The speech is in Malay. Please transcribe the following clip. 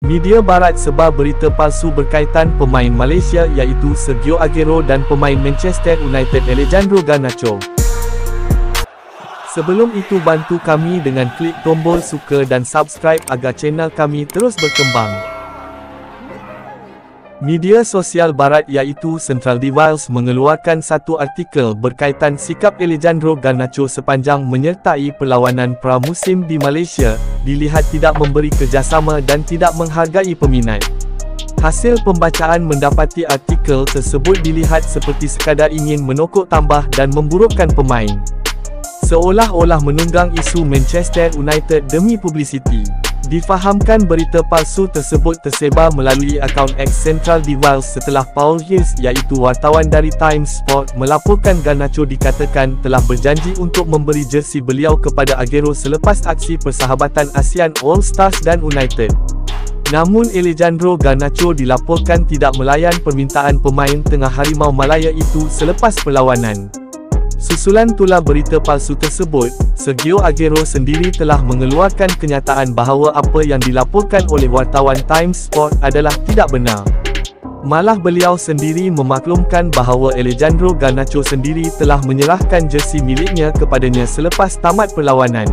Media barat sebar berita palsu berkaitan pemain Malaysia iaitu Sergio Aguero dan pemain Manchester United Alejandro Garnacho. Sebelum itu bantu kami dengan klik tombol suka dan subscribe agar channel kami terus berkembang. Media sosial barat iaitu Central Device mengeluarkan satu artikel berkaitan sikap Alejandro Garnacho sepanjang menyertai perlawanan pramusim di Malaysia, dilihat tidak memberi kerjasama dan tidak menghargai peminat. Hasil pembacaan mendapati artikel tersebut dilihat seperti sekadar ingin menokok tambah dan memburukkan pemain, seolah-olah menunggang isu Manchester United demi publicity. Difahamkan berita palsu tersebut tersebar melalui akaun X Central Device setelah Paul Hughes iaitu wartawan dari Times Sport melaporkan Garnacho dikatakan telah berjanji untuk memberi jersey beliau kepada Aguero selepas aksi persahabatan ASEAN All Stars dan United. Namun Alejandro Garnacho dilaporkan tidak melayan permintaan pemain tengah Harimau Malaya itu selepas perlawanan. Susulan tular berita palsu tersebut, Sergio Aguero sendiri telah mengeluarkan kenyataan bahawa apa yang dilaporkan oleh wartawan Times Sport adalah tidak benar. Malah beliau sendiri memaklumkan bahawa Alejandro Garnacho sendiri telah menyerahkan jersey miliknya kepadanya selepas tamat perlawanan.